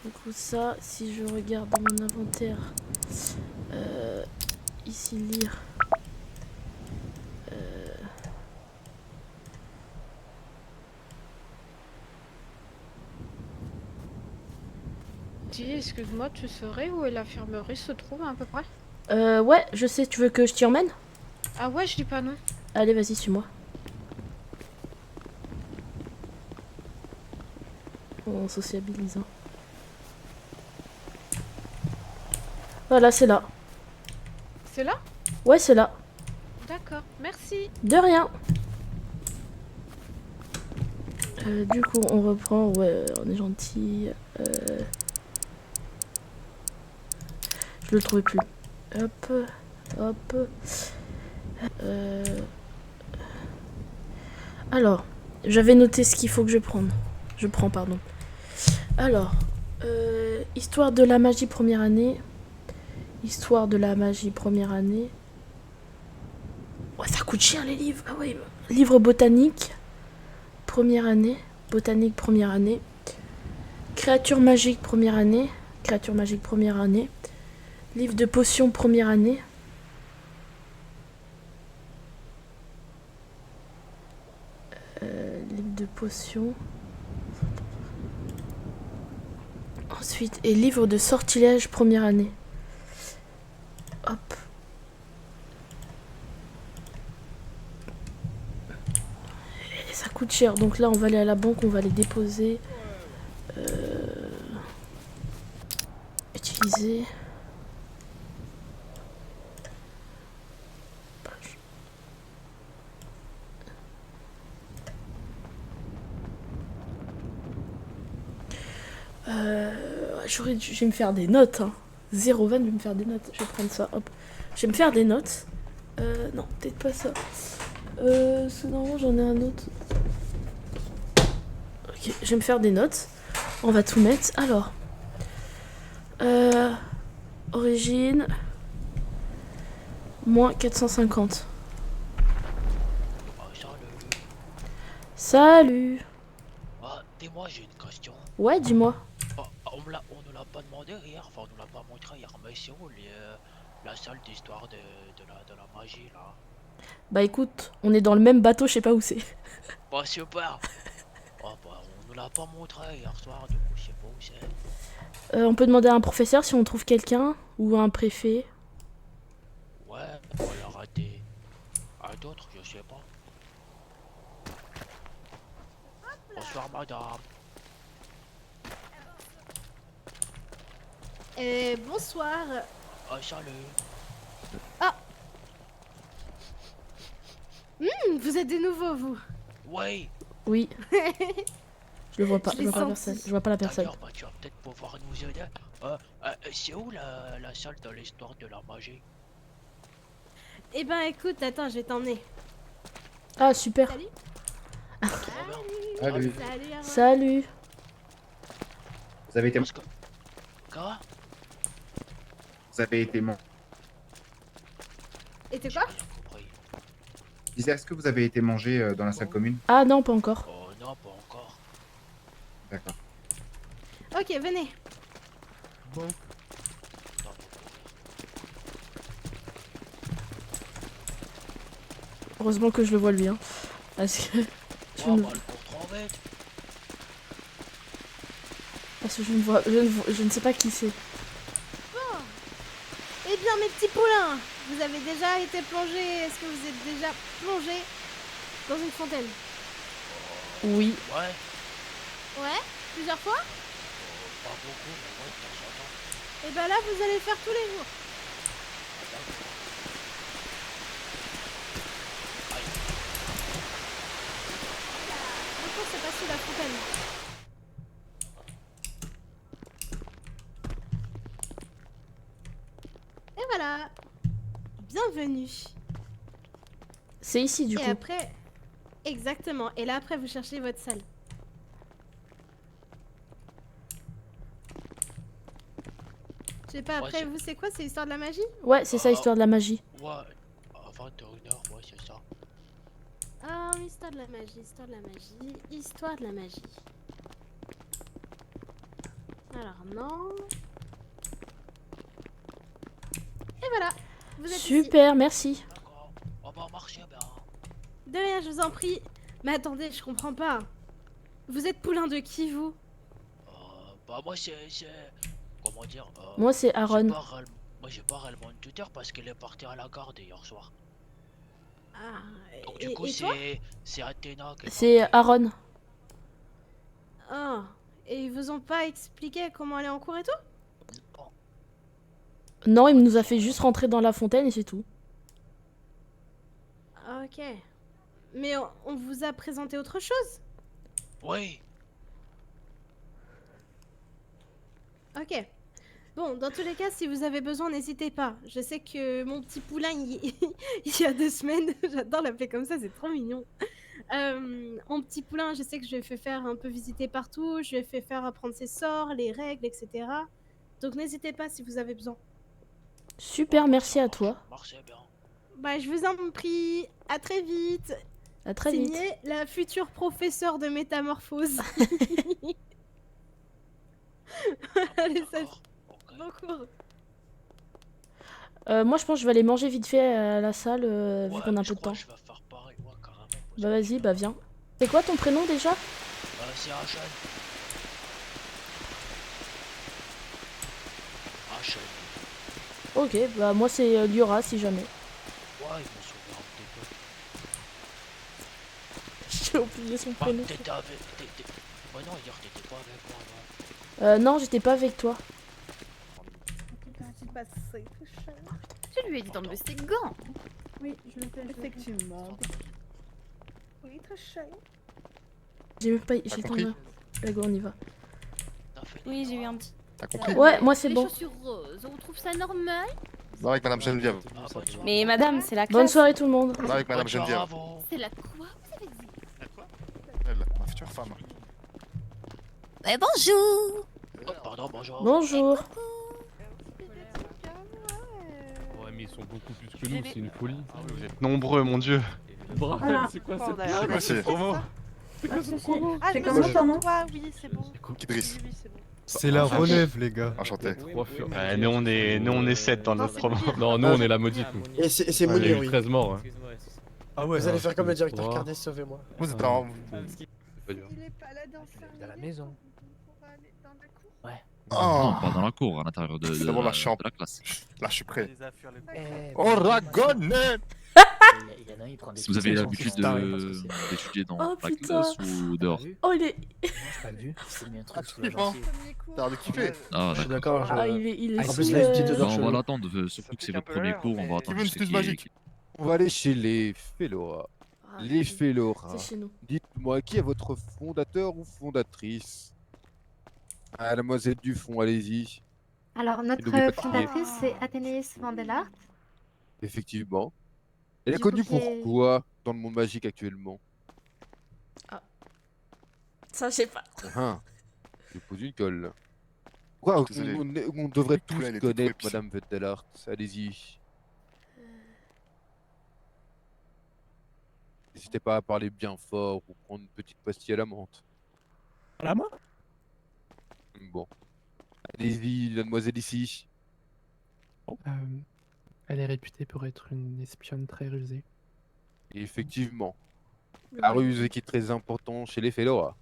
Du coup ça, si je regarde dans mon inventaire, ici lire. Dis, excuse-moi, tu saurais où l'infirmerie se trouve à peu près? Ouais, je sais, tu veux que je t'y emmène? Ah ouais, je dis pas non. Allez, vas-y, suis-moi. On sociabilise. Hein. Voilà, c'est là. C'est là? Ouais, c'est là. D'accord, merci. De rien. Du coup, on reprend. Ouais, on est gentil. Je le trouvais plus. Hop, hop. Alors, j'avais noté ce qu'il faut que je prenne. Je prends, pardon. Alors, histoire de la magie première année. Histoire de la magie première année. Ouais, ça coûte cher les livres. Ah ouais. Livre botanique. Première année. Botanique première année. Créature magique première année. Créature magique première année. Livre de potions première année. Livre de potions. Ensuite, et livre de sortilège première année. Hop. Et ça coûte cher. Donc là, on va aller à la banque, on va les déposer. Utiliser. Je vais me faire des notes. Hein. 0,20, je vais me faire des notes. Je vais prendre ça. Hop. Je vais me faire des notes. Non, peut-être pas ça. Normalement, j'en ai un autre. Ok, je vais me faire des notes. On va tout mettre. Alors. Origine. Moins 450. Ah, salut. Salut. Ah, dis-moi, j'ai une question. Ouais, dis-moi. Ah, on ne l'a pas demandé hier, enfin, on ne l'a pas montré hier, mais c'est où la salle d'histoire de la magie, là? Bah écoute, on est dans le même bateau, je sais pas où c'est. Bah, super! Ah, bah, on ne l'a pas montré hier soir, du coup, je sais pas où c'est. On peut demander à un professeur si on trouve quelqu'un. Ou à un préfet. Ouais, ou alors à d'autres, je sais pas. Bonsoir, madame. Bonsoir. Ah, salut. Ah, vous êtes des nouveaux, vous. Ouais, Oui, je le vois pas. Je Je l'ai vois pas la personne. senti. Je vois pas la personne. d'ailleurs, bah, tu vas peut-être pouvoir nous aider. C'est où la salle de l'histoire de la magie? Eh ben, écoute, attends, je vais t'emmener. Ah, super. Salut. Ah, trop bien. Salut. Salut. Salut, Arwan. Salut. Vous avez été, Parce que... Quoi? vous avez été Et t'es J'ai quoi? rien compris. Je disais, est-ce que vous avez été mangé dans la salle commune? Ah non, pas encore. Oh non, pas encore. D'accord. Ok, venez. Attends, faut courir. Heureusement que je le vois lui. Hein. Parce que je Oh ne, bah elle court trop vite. parce que je ne vois, je ne sais pas qui c'est. Bon. Eh bien, mes petits poulains, vous avez déjà été plongés. Est-ce que vous êtes déjà plongés dans une fontaine? Oui. Ouais. Ouais. Plusieurs fois? Pas beaucoup, mais ouais, de temps en temps. Et ben là, vous allez le faire tous les jours. D'accord. Aïe. Je pense que c'est pas sous la fontaine. Et voilà. Bienvenue. C'est ici du Et coup. après, exactement. Et là, après, vous cherchez votre salle. Je sais pas, Ouais, après, vous, c'est quoi? C'est l'histoire de la magie? Ouais, c'est ça, Euh, histoire de la magie. ouais. À 21h, ouais, c'est ça. Ah, histoire de la magie, histoire de la magie, histoire de la magie. Alors, non. Et voilà, vous êtes ici. Super, merci. D'accord. On va marcher bien. De rien, je vous en prie. Mais attendez, je comprends pas. Vous êtes poulain de qui, vous? Bah moi c'est... Comment dire Moi, c'est Aaron. Moi j'ai pas réellement de tuteur parce qu'elle est partie à la garde hier soir. Ah, Donc du coup et toi? c'est Athéna qui est C'est partie. Aaron. Ah, et ils vous ont pas expliqué comment aller en cours et tout? Bon, Non, il nous a fait juste rentrer dans la fontaine et c'est tout. Ah, ok. Mais on vous a présenté autre chose? oui. Ok. Bon, dans tous les cas, si vous avez besoin, n'hésitez pas. Je sais que mon petit poulain, il y a 2 semaines, j'adore l'appeler comme ça, c'est trop mignon. Mon petit poulain, je sais que je lui ai fait faire un peu visiter partout, je lui ai fait faire apprendre ses sorts, les règles, etc. Donc n'hésitez pas si vous avez besoin. Super, merci à toi. Marchez bien. Bah, je vous en prie, à très vite. À très vite. Signé la future professeure de métamorphose. Allez, ça D'accord. Ok. bon cours. Moi, je pense que je vais aller manger vite fait à la salle, vu Ouais, qu'on a un je peu de crois temps. que je vais faire pareil, ouais, carrément. Bah vas-y, bah viens. C'est quoi ton prénom déjà? C'est Hachel. Hachel. Ok, bah moi c'est Liora si jamais. Ouais, il me souvient un petit peu. J'ai oublié son Bah, prénom. t'étais avec... Ouais non, hier t'étais pas avec moi, non. Non, j'étais pas avec toi. Je lui ai dit d'enlever ses gants. Oui, je le fais. Effectivement. Oui, très cher. J'ai même pas... J'ai compris? tombé. Allez, go, on y va. T'as fait Oui, des j'ai eu erreurs. un petit. T'as compris? Ouais, moi c'est Les bon. chaussures roses, on trouve ça normal? Va avec Madame Geneviève. Ah, bonne soirée. Mais madame, c'est la classe. Bonne soirée tout le monde. Va avec Madame Bonne soirée Geneviève. à vous. C'est la quoi? Vous avez dit? Elle, ma future femme. Bonjour. Oh, pardon, bonjour. Bonjour. Ouais, mais ils sont beaucoup plus que nous, c'est une folie. Vous êtes nombreux, mon dieu. Bravo, c'est quoi cette d'ailleurs, Moi, c'est promo? Ah, je me Moi, commence ton nom? Oui, c'est bon. Idriss. Oui, c'est bon. C'est la relève, les gars. Enchanté. Nous on est 7 dans notre promo. Non, nous on est la maudite, nous. Et c'est Il y a Mounir, eu oui. 13 morts. Ah ouais. Vous allez faire comme le directeur Wow. Carnet, sauvez-moi. Vous êtes en... Il est pas là dans 5 minutes. à la maison. Pour aller dans la cour. Oh, Non, pas dans la cour, à l'intérieur de, C'est bon, là, je suis en- de la classe. là, je suis prêt. Eh, Oh, Ragonnet! Si vous avez l'habitude d'étudier dans Oh, la putain. classe ou dehors. Oh, il est... Suivant. T'as l'air de kiffer. Ah, Je suis d'accord. d'accord. Ah, il est En plus, sous, là, il dit dedans. Non, on chelou. va l'attendre, surtout que c'est votre premier cours, on va attendre. veut une jusqu'à snooze magique? On va aller chez les Félora. Ah, Les Félora. c'est chez nous. Dites-moi, qui est votre fondateur ou fondatrice? Ah, la demoiselle Dufond, allez-y. Alors, n'oublie notre pas de fondatrice, c'est Athénéis Vandelart. Effectivement. Elle est Du coup, connue qui est- pourquoi dans le monde magique actuellement? Ça, je sais pas. Ah, je pose une colle. Pourquoi Désolé. on devrait tous Poulain, il était trop connaître épicé. Madame Vandelart? Allez-y. N'hésitez pas à parler bien fort ou prendre une petite pastille à la menthe. À la main? Bon. Allez-y, la demoiselle ici. Elle est réputée pour être une espionne très rusée. Et effectivement, la ruse qui est très important chez les Félora.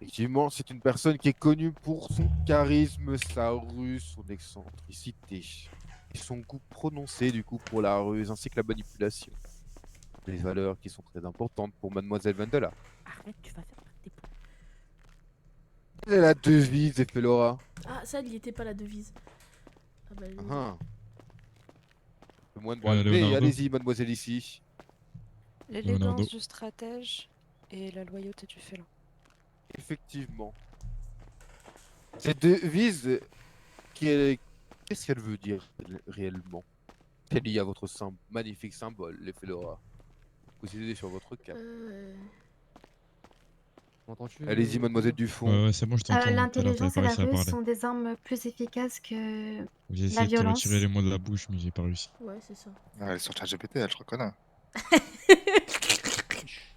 Effectivement, c'est une personne qui est connue pour son charisme, sa ruse, son excentricité. Et son goût prononcé du coup pour la ruse ainsi que la manipulation. Des valeurs qui sont très importantes pour Mademoiselle Vandelart. Arrête, tu vas faire des Quelle est la devise des Félora? Ah, ça, il y était pas la devise. Ah bah, lui. Un peu moins de bras levés. Leonardo. Allez-y, mademoiselle ici. Leonardo. L'élégance du stratège et la loyauté du félin. Effectivement. Cette devise, qu'est-ce qu'elle veut dire réellement? Elle est liée à votre magnifique symbole, les Félora. Possédé sur votre cap. Allez-y, mademoiselle Dufond. Ouais, c'est bon, je t'entends. L'intelligence et la ruse sont des armes plus efficaces que J'ai essayé de te violence. retirer les mots de la bouche, mais j'ai pas réussi. Ouais, c'est ça. Elle est sur ChatGPT, elle, je reconnais.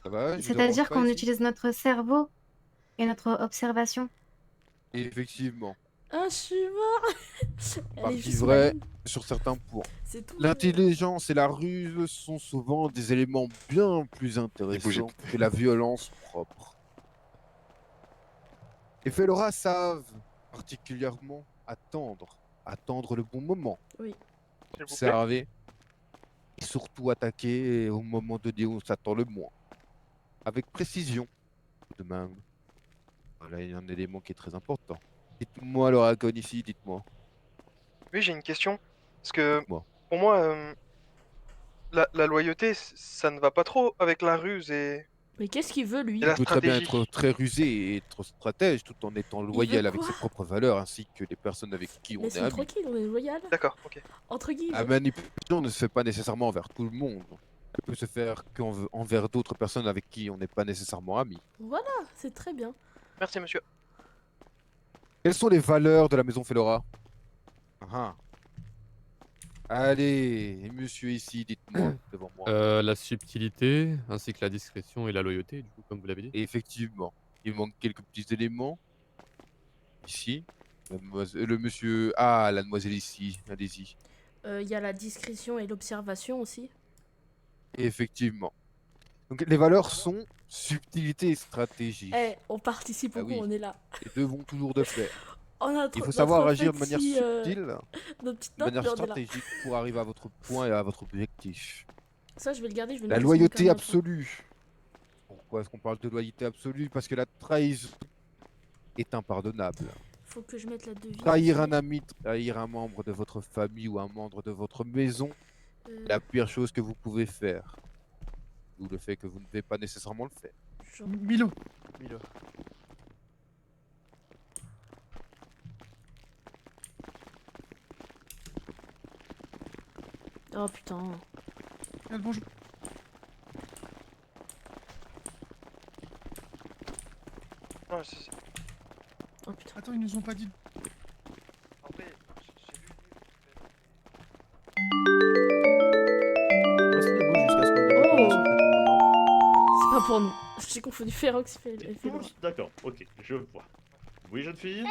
Ça va, je vous C'est-à-dire dérange pas qu'on ici? utilise notre cerveau et notre observation Et effectivement, Ah, je suis mort. Elle est partie juste vraie maligne. sur certains points. C'est tout. L'intelligence et la ruse sont souvent des éléments bien plus intéressants que la violence propre. Les Felora savent particulièrement attendre le bon moment, Oui. observer et surtout attaquer au moment donné où on s'attend le moins, avec précision. De même, voilà, il y a un élément qui est très important. Dites-moi, l'Oragon ici, dites-moi. Oui, j'ai une question. Parce que Dites-moi. pour moi, la loyauté, ça ne va pas trop avec la ruse et Mais qu'est-ce qu'il veut, lui? la Il peut très bien stratégie. être très rusé et être stratège tout en étant loyal avec quoi? ses propres valeurs ainsi que les personnes avec qui on est Laisse-nous amis. tranquille, on est loyal. D'accord, ok. Entre guillemets. La manipulation ne se fait pas nécessairement envers tout le monde. Elle peut se faire qu'envers d'autres personnes avec qui on n'est pas nécessairement amis. Voilà, c'est très bien. Merci, monsieur. Quelles sont les valeurs de la maison Felora? Ah. Allez, monsieur ici, dites-moi devant moi. La subtilité, ainsi que la discrétion et la loyauté, du coup, comme vous l'avez dit. Et effectivement, il manque quelques petits éléments. Ici, le monsieur... Ah, la demoiselle ici, allez-y. Il y a la discrétion et l'observation aussi. Et effectivement. Donc les valeurs sont subtilité et stratégie. Eh, on participe Ah beaucoup, oui. on est là. Les deux vont toujours de pair. Il faut notre savoir agir de petit, manière subtile, notre petite de note, manière mais on est là. stratégique pour arriver à votre point et à votre objectif. Ça, je vais le garder, je vais le La noter sur mon loyauté carnet. absolue. Pourquoi est-ce qu'on parle de loyauté absolue? Parce que la trahison est impardonnable. Faut que je mette la devise. Trahir un ami, trahir un membre de votre famille ou un membre de votre maison, la pire chose que vous pouvez faire. Ou le fait que vous ne devez pas nécessairement le faire. Milo. Oh putain. Bonjour. Non, Oh putain. Attends, ils nous ont pas dit. Après, C'est pas pour nous. J'ai confondu Ferox et Felora. D'accord, ok, je vois. Oui, jeune fille.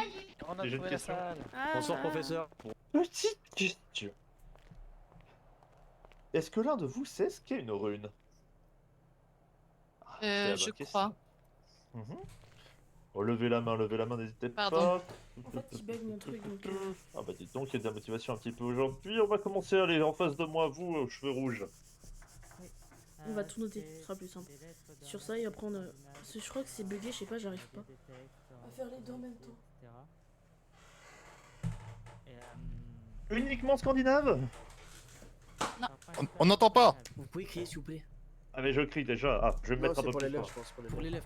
On a J'ai une trouvé la question. salle. Bonsoir, professeur. Petite question. Est-ce que l'un de vous sait ce qu'est une rune? C'est la Je bonne crois. question. Oh, levez la main, n'hésitez pas. Pardon. En fait, il bug mon truc, donc... Ah bah dites donc, il y a de la motivation un petit peu aujourd'hui. On va commencer, allez, en face de moi, vous, aux cheveux rouges. On va tout noter, ce sera plus simple. Sur ça, et après on a... Parce que je crois que c'est bugué, je sais pas, j'arrive pas à faire les deux en même temps. Uniquement scandinave? On n'entend pas. Vous pouvez crier, s'il vous plaît? Ah mais je crie déjà. Ah, je vais me mettre un peu plus fort.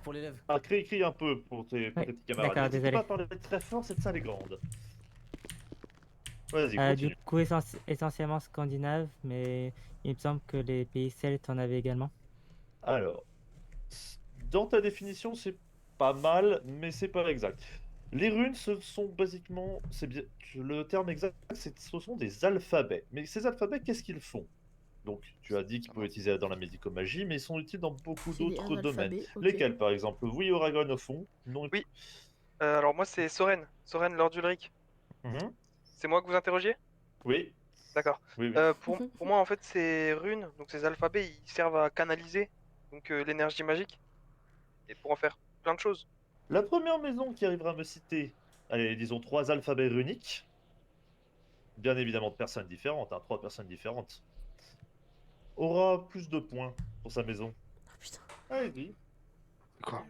Pour l'élève. Ah, crie un peu pour tes petits camarades. D'accord, N'hésite désolé. pas à parler très fort, cette salle est grande. Vas-y, continue. Du coup, essentiellement scandinave, mais il me semble que les pays celtes en avaient également. Alors, dans ta définition, c'est pas mal, mais c'est pas exact. Les runes, ce sont basiquement, c'est bien, le terme exact, ce sont des alphabets. Mais ces alphabets, qu'est-ce qu'ils font? Donc, tu as dit qu'ils pouvaient être utilisés dans la médicomagie, mais ils sont utiles dans beaucoup C'est des d'autres domaines. alphabets, ok. Lesquels, par exemple? Oui, Oragon au fond. Non. Oui. Alors moi, c'est Soren. Soren, Lord Ulrich. Mhm. C'est moi que vous interrogez? Oui. D'accord. Oui, oui. Pour moi, en fait, ces runes, donc ces alphabets, ils servent à canaliser donc l'énergie magique et pour en faire plein de choses. La première maison qui arrivera à me citer, allez, disons 3 alphabets runiques, bien évidemment de personnes différentes, 3 personnes différentes, aura plus de points pour sa maison. Oh putain. Allez-y. Quoi?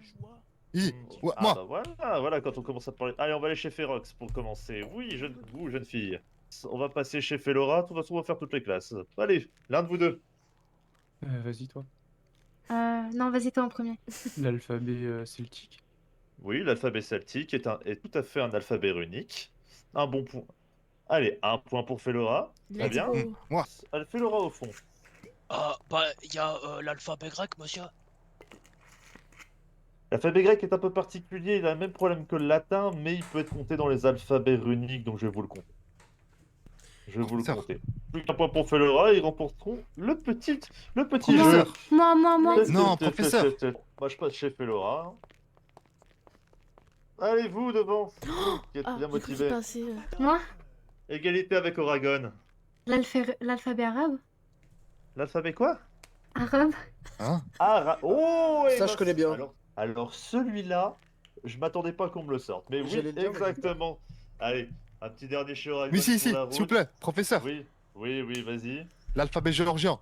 Ah moi. bah voilà, quand on commence à parler. Allez, on va aller chez Ferox pour commencer. Oui, vous, jeune fille. On va passer chez Felora, de toute façon, on va faire toutes les classes. Allez, l'un de vous deux. Vas-y, toi. Non, vas-y, toi en premier. L'alphabet celtique. Oui, l'alphabet celtique est tout à fait un alphabet runique. Un bon point. Allez, un point pour Felora. Très Let's bien. go. Moi. Felora au fond. Bah, il y a l'alphabet grec, monsieur. L'alphabet grec est un peu particulier, il a le même problème que le latin, mais il peut être compté dans les alphabets runiques, donc je vais vous le compter. Je vais vous le compter. Plus qu'un point pour Felora, ils remporteront le petit jeu. Moi. Non, professeur. Moi, je passe chez Felora. Allez, vous devant. Vous qui êtes Ah, bien j'ai cru qu'il motivé. passait. Moi, Égalité avec Oragon. l'alphabet arabe? L'alphabet quoi? Arabe? Hein? Oh, Ça, je connais bien. Alors celui-là, je m'attendais pas qu'on me le sorte. Mais oui, J'allais le dire, mais- exactement. Allez, un petit dernier chez Oragon Oui, si, pour si, la s'il vous route. plaît, professeur. Oui, vas-y. L'alphabet géorgien.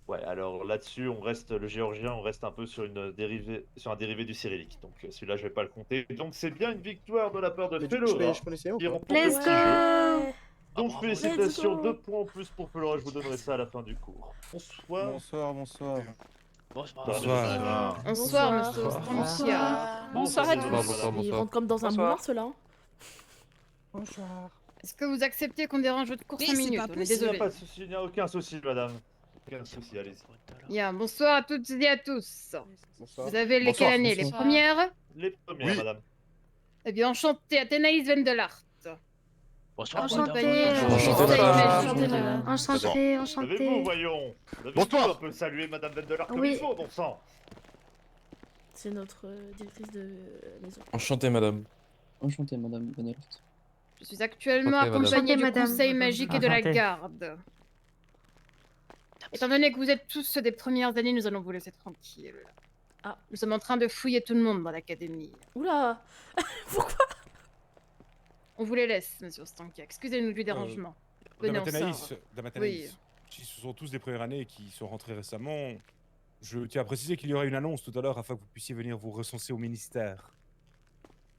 Ouais, alors là-dessus, on reste le géorgien, on reste un peu sur un dérivé du cyrillique. Donc celui-là, je vais pas le compter. Donc c'est bien une victoire de la part de Mais Felora. je connaissais ou qui pas? remporte Let's le petit jeu. go! Donc bravo. félicitations, Let's go. 2 points en plus pour Felora, je vous donnerai ça à la fin du cours. Bonsoir. Bonsoir. Bonsoir. Bonsoir. Bonsoir. Bonsoir, monsieur Bonsoir. Ostrancia. Bonsoir à Bonsoir, tous. madame. Ils rentrent comme dans un Bonsoir. moulin, ceux-là. hein. Bonsoir. Est-ce que vous acceptez qu'on dérange votre cours 5 minutes? On est Il n'y a désolé. pas de souci, il n'y a aucun souci, madame. Aucun souci, allez-y. Bien, bonsoir à toutes et à tous. Bonsoir. Vous avez lesquelles Bonsoir. années? Les Bonsoir. premières? Les premières, Oui. madame. Eh bien, enchanté, Athénaïs Vendelart. Bonsoir, Enchanté. madame. Enchanté, Enchanté, madame. enchanté, Levez-vous, enchanté. voyons. Levez-vous, Bonsoir. on peut saluer madame Vendelard comme Oui. il faut, bon sang. C'est notre directrice de maison. Enchanté, madame. Enchanté, madame Benelot. Je suis actuellement Enchanté, madame. accompagnée du Enchanté, madame. conseil magique et de la Enchanté. garde. Étant donné que vous êtes tous ceux des premières années, nous allons vous laisser tranquille. Ah. Nous sommes en train de fouiller tout le monde dans l'académie. Oula. Pourquoi? On vous les laisse, monsieur Stankia. Excusez-nous du dérangement. Venez, on sort. Oui. Si ce sont tous des premières années qui sont rentrés récemment, je tiens à préciser qu'il y aura une annonce tout à l'heure afin que vous puissiez venir vous recenser au ministère.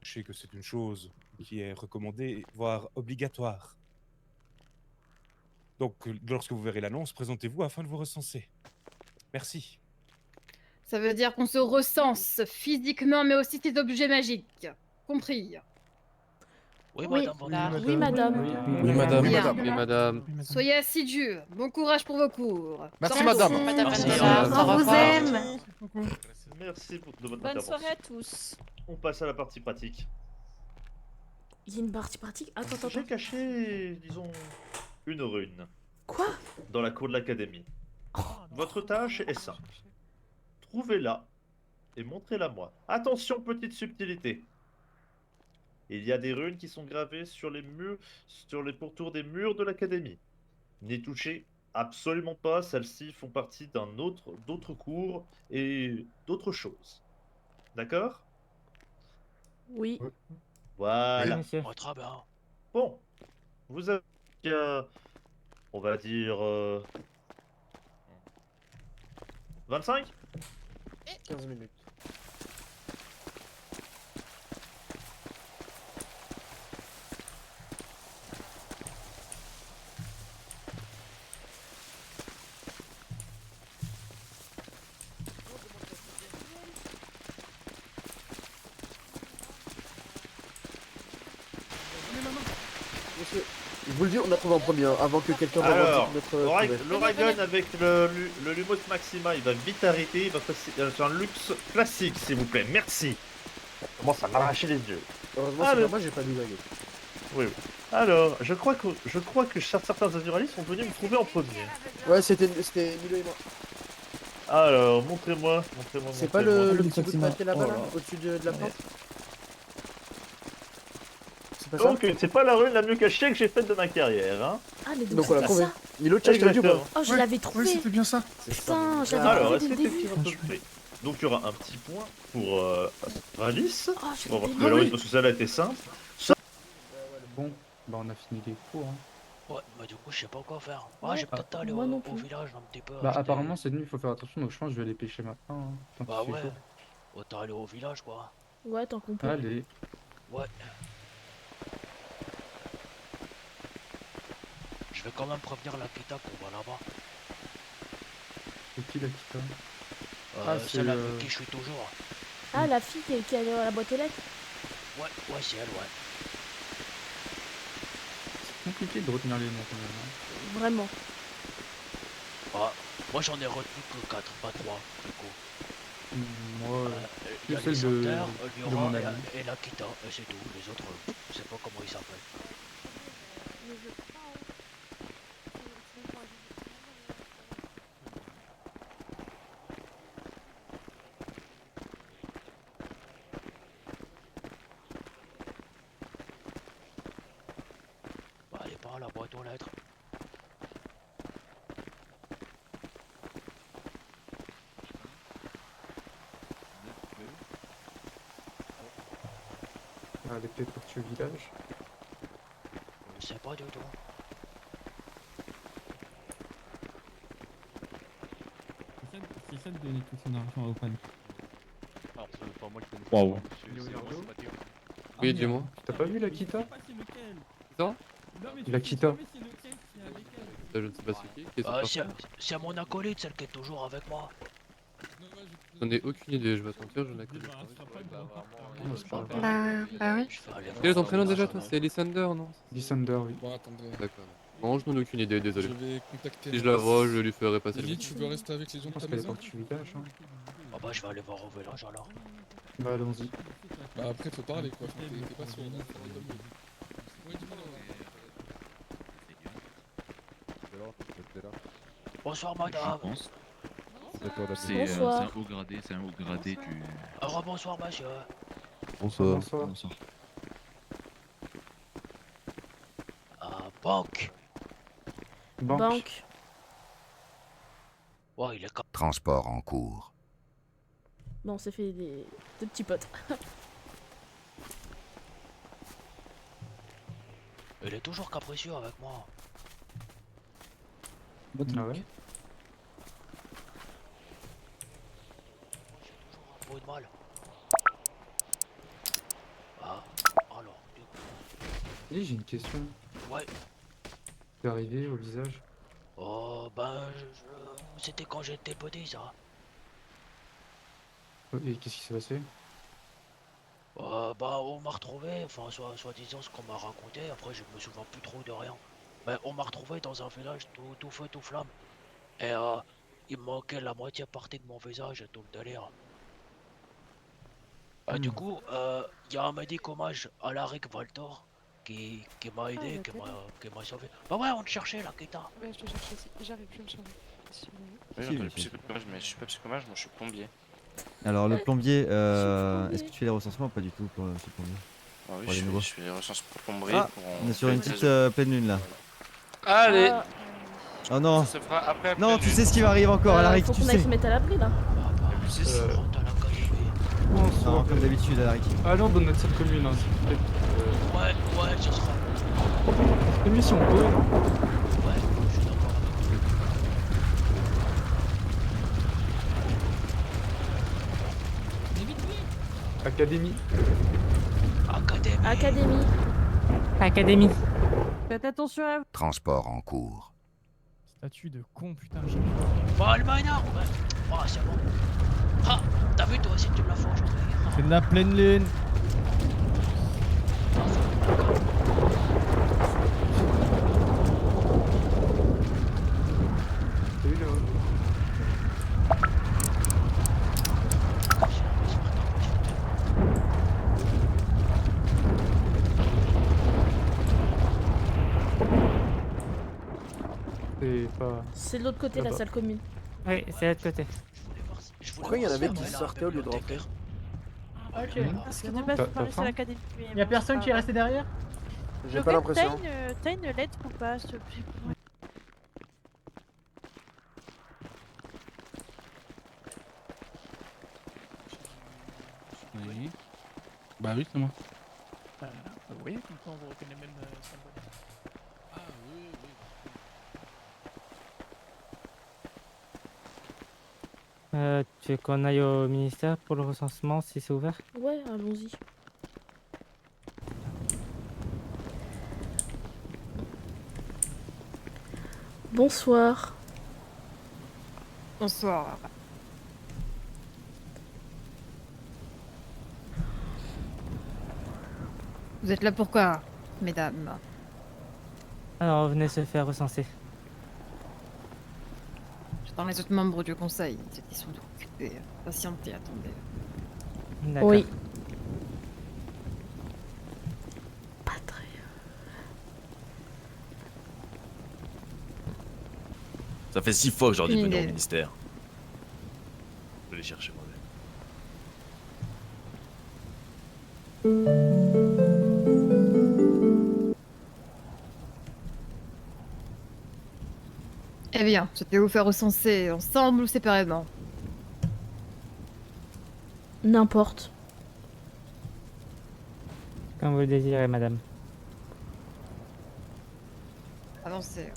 Je sais que c'est une chose qui est recommandée, voire obligatoire. Donc, lorsque vous verrez l'annonce, présentez-vous afin de vous recenser. Merci. Ça veut dire qu'on se recense physiquement, mais aussi ses objets magiques. Compris. Oui, Oui. madame. bonjour. Oui, madame. Oui, madame. Bien. Oui, madame. Soyez assidus. Bon courage pour vos cours. Merci, Sans madame. faute. Merci, On vous aime. Merci de votre Bonne intervention. soirée à tous. On passe à la partie pratique. Il y a une partie pratique. Attends. J'ai caché, disons, une rune Quoi? dans la cour de l'académie. Votre tâche est simple. Trouvez-la et montrez-la moi. Attention, petite subtilité. Il y a des runes qui sont gravées sur les murs, sur les pourtours des murs de l'académie. N'y touchez absolument pas, celles-ci font partie d'autres cours et d'autres choses. D'accord? Oui. Voilà. Oui, monsieur. Oh, très bien. Bon, vous avez, on va dire, 25? 15 minutes. Monsieur, je vous le dis, on a trouvé en premier, hein, avant que quelqu'un Alors, revendique notre trouvé. l'Oragon avec le Lumos Maxima, il va vite arrêter, il va passer sur un luxe classique, s'il vous plaît. Merci. Ça commence à m'arracher les yeux. Heureusement, Ah, c'est le- pas moi, j'ai pas divagué. Oui. Alors, je crois que certains naturalistes sont venus me trouver en premier. Ouais, c'était Milo et moi. Alors, montrez-moi. C'est pas le petit bout de papier là-bas, là, au-dessus de la porte? C'est pas ça? Donc, c'est pas la rune la mieux cachée que j'ai faite de ma carrière, hein. Ah, mais Donc donc on l'a c'est trouvé. ça. Milo, tu as dit ou Exactement. pas? Oh, je l'avais trouvé. Oui, c'était bien ça. Putain, j'avais Alors, trouvé est-ce dès que le c'est début. qui va s'occuper? Donc, il y aura un petit point pour Alice. Oh, je On va voir l'avais que Valoris, vu. parce que ça a été simple. Bon, bah on a fini les cours. Hein. Ouais, bah du coup, je sais pas quoi faire. Ouais, Ah, j'ai peut-être aller moi au, non au plus. village un petit peu. Bah acheter- apparemment cette nuit il faut faire attention donc je pense que je vais aller pêcher maintenant. Hein, tant Bah qu'il fait ouais. chaud. Autant aller au village, quoi. Ouais, tant qu'on peut. Allez. Ouais. Je vais quand même prévenir la Kita qu'on va là-bas. C'est qui la Kita? Celle avec qui je suis toujours. Ah, la fille qui est à la boîte aux lettres. Ouais, c'est elle, ouais. C'est compliqué de retenir les noms quand même. Hein. Vraiment. Ah, moi j'en ai retenu que 4, pas 3, du coup. Moi, Il y a celle les de Santerre, mon Liora ami. et la Kita, et c'est tout. Les autres, je sais pas comment ils s'appellent. aux lettres. Elle est peut-être partie au village. Je sais pas du tout. C'est ça de donner tout son argent à Open. Alors, c'est pas moi qui connais Waouh. pas, monsieur, c'est moi, c'est pas Théo. Oui, dis-moi. T'as pas vu l'Akita L'Akita Je ne sais pas c'est qui. C'est mon acolyte, celle qui est toujours avec moi. J'en ai aucune idée, je vais sentir, je la connais pas. Bah oui. Quel est ton prénom déjà toi? C'est Lysander, non? Lysander, oui. Bon, attendez. D'accord. Non, je n'en ai aucune idée, désolé. Je vais contacter. Si je la vois, je lui ferai passer Lily, le tu veux rester avec les gens de ta qu'elle est maison? partie au village. Hein. Ah bah je vais aller voir au village alors. Bah allons-y. Bah après, faut parler quoi. T'es pas sourd, non? Ouais, dis-moi. Bonsoir madame. C'est un haut gradé, du... Rebonsoir monsieur. Bonsoir. Banque. Banque. Ouais, il est comme... Transport en cours. Bon, on s'est fait des petits potes. Il est toujours capricieux avec moi. Ah ouais. Beaucoup de mal. Ah, alors. Et j'ai une question. Ouais. T'es arrivé au visage? Oh, ben, c'était quand j'étais petit, ça. Et qu'est-ce qui s'est passé? Bah, on m'a retrouvé, enfin, soi-disant ce qu'on m'a raconté, après je me souviens plus trop de rien. Mais on m'a retrouvé dans un village tout feu, tout flamme. Et il me manquait la moitié partie de mon visage et tout le délire. Du coup, y a un médic hommage à Alaric Valtor qui m'a aidé, qui m'a sauvé. Bah ouais, on te cherchait là, Keita. Ouais, je te cherche aussi. J'arrive, je le cherche. Oui, j'entends psychomage, mais je suis pas psychomage, moi je suis plombier. Alors le plombier, est-ce que tu fais les recensements ou pas du tout pour ce plombier? Ah oui, Pour les nouveaux. je fais les recensements pour plomberie. Ah, on est sur une petite pleine lune là. Allez. Oh non. Ça se fera après la Non, pleine tu lune. sais ce qui va arriver encore, Alaric, Faut tu qu'on aille sais. se mettre à l'abri là. Non, comme d'habitude, Alaric. Allons dans notre cercle commune, hein, s'il vous plaît. Ouais, ce sera. Une mission go, non? Ouais, je suis d'accord. Académie. Académie. Faites attention à vous. Transport en cours. Statue de con, putain, j'ai... Bon, le mineur, ouais. Oh, c'est bon. Ah, t'as vu toi aussi, tu me la fais aujourd'hui. C'est de la pleine lune. Salut là. C'est de l'autre côté, la salle commune. Oui, c'est de l'autre côté. Pourquoi il y en avait qui sortaient au lieu de rentrer? Ok. Parce que de base, faut parler sur l'académie. Y a personne qui est resté derrière? J'ai pas l'impression. T'as une lettre ou pas, s'il te plaît? Oui. Bah oui, c'est moi. Oui, comme ça on vous reconnaît même symbole. Ah oui, oui. Tu veux qu'on aille au ministère pour le recensement si c'est ouvert? Ouais, allons-y. Bonsoir. Bonsoir. Vous êtes là pourquoi, mesdames? Alors, on venait se faire recenser. J'attends les autres membres du conseil. Ils sont occupés. Patientez, attendez. D'accord. Oui. Ça fait 6 fois que je leur dis de Une venir au idée. ministère. Je vais les chercher moi-même. bien. Souhaitez vous faire recenser ensemble ou séparément? N'importe. Comme vous le désirez, madame. Avancez.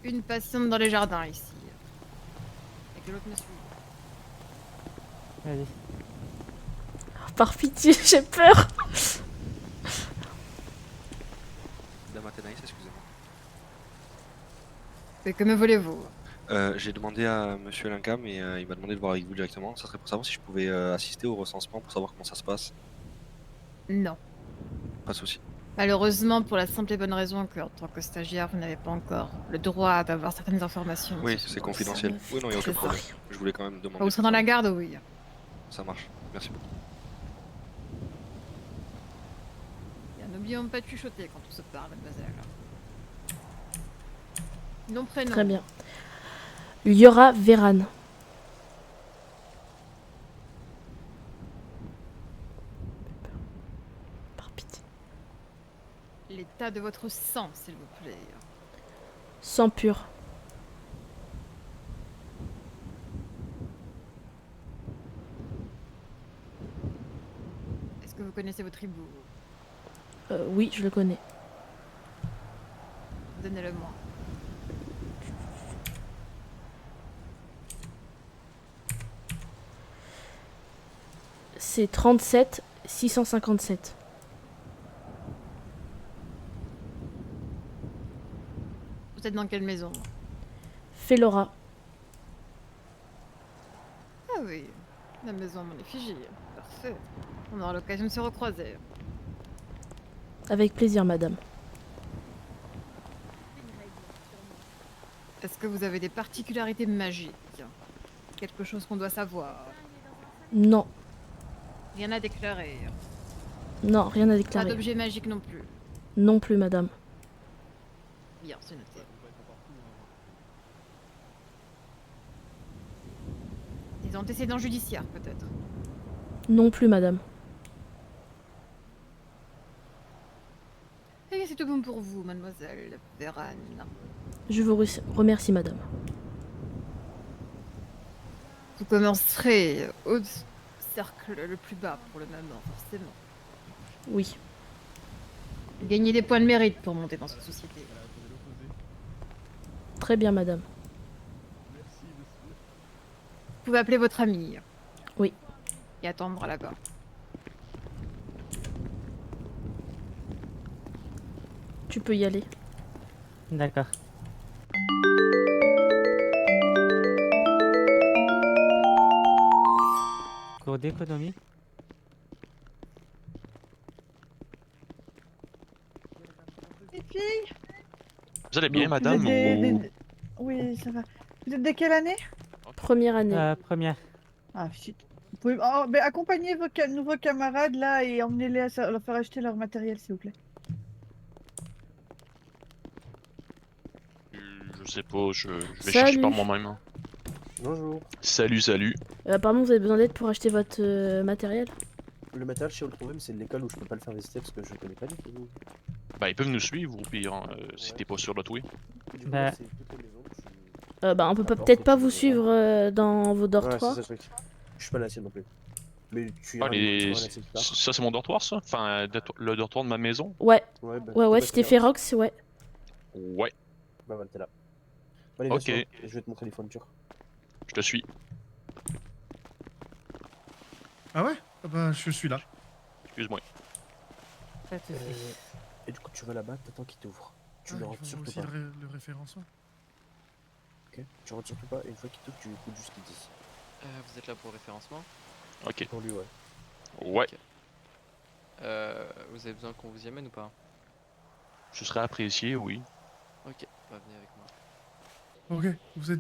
Une patiente dans les jardins ici. Et que l'autre me suit. Vas-y. Par pitié, j'ai peur. Dame Athénaïs, excusez-moi. Et que me voulez-vous? J'ai demandé à monsieur Linka, mais il m'a demandé de voir avec vous directement. Ça serait pour savoir si je pouvais assister au recensement pour savoir comment ça se passe. Non. Pas de souci. Malheureusement, pour la simple et bonne raison que, en tant que stagiaire, vous n'avez pas encore le droit d'avoir certaines informations. Oui, c'est confidentiel. Oui, non, il n'y a aucun problème. Je voulais quand même demander. Vous serez dans la garde, oui. Ça marche. Merci beaucoup. Bien, n'oublions pas de chuchoter quand on se parle, mademoiselle. Nom, prénom. Très bien. Liora Véran. L'état de votre sang, s'il vous plaît. Sang pur. Est-ce que vous connaissez votre hibou? Oui, je le connais. Donnez-le-moi. C'est 37 657. Vous êtes dans quelle maison? Félora. Ah oui, la maison à mon effigie. Parfait. On aura l'occasion de se recroiser. Avec plaisir, madame. Est-ce que vous avez des particularités magiques? Quelque chose qu'on doit savoir? Non. Rien à déclarer. Non, rien à Pas déclarer. d'objet magique non plus. Non plus, madame. Bien, c'est noté. Des antécédents judiciaires, peut-être? Non plus, madame. Eh bien, c'est tout bon pour vous, mademoiselle Véran. Je vous remercie, madame. Vous commencerez au cercle le plus bas pour le moment, forcément. Oui. Gagnez des points de mérite pour monter dans cette société. Très bien, madame. Vous pouvez appeler votre ami. Oui. Et attendre là-bas. Tu peux y aller. D'accord. Cours d'économie. Les filles, Vous allez bien, vous madame êtes Oui, ça va. Vous êtes de quelle année? Première année. Première. Ah, shit. Vous pouvez accompagner vos nouveaux camarades là et emmenez-les à leur faire acheter leur matériel, s'il vous plaît. Je sais pas, je vais chercher par moi-même. hein. Bonjour. Salut. Apparemment, vous avez besoin d'aide pour acheter votre matériel? Le matériel, je sais où le trouver, mais c'est de l'école où je peux pas le faire visiter parce que je connais pas du tout. Bah, ils peuvent nous suivre au pire, hein, si t'es pas sûr de toi. Du coup, Bah. c'est toutes les maisons. Je... On peut D'accord, peut-être pas faut vous que je suivre dans vos Ouais, dortoirs. c'est ça le truc. Je suis pas la sienne non plus. Mais tu Ah, iras tu iras la sienne plus tard. ça c'est mon dortoir, ça? Enfin, le dortoir de ma maison? Ouais. Ouais, bah, Ouais, t'es si t'es pas Ferox, ouais. Ouais, Bah voilà, t'es là. Allez, Ok. viens, je vais te montrer les fournitures. je te suis. Ah ouais? Ah bah, je suis là. Excuse-moi. Pas de soucis. Et du coup, tu vas là-bas, t'attends qu'ils t'ouvrent. Tu Ah, le il rentres faut surtout aussi pas. le référencement. Ok. Tu rentres surtout pas, et une fois qu'il t'ouvre, tu écoutes juste ce qu'il dit. Vous êtes là pour le référencement? Ok. Pour lui, ouais. Ouais, Ok. Vous avez besoin qu'on vous y amène ou pas? ce serait apprécié, oui. Ok, bah venez avec moi. Ok. Vous êtes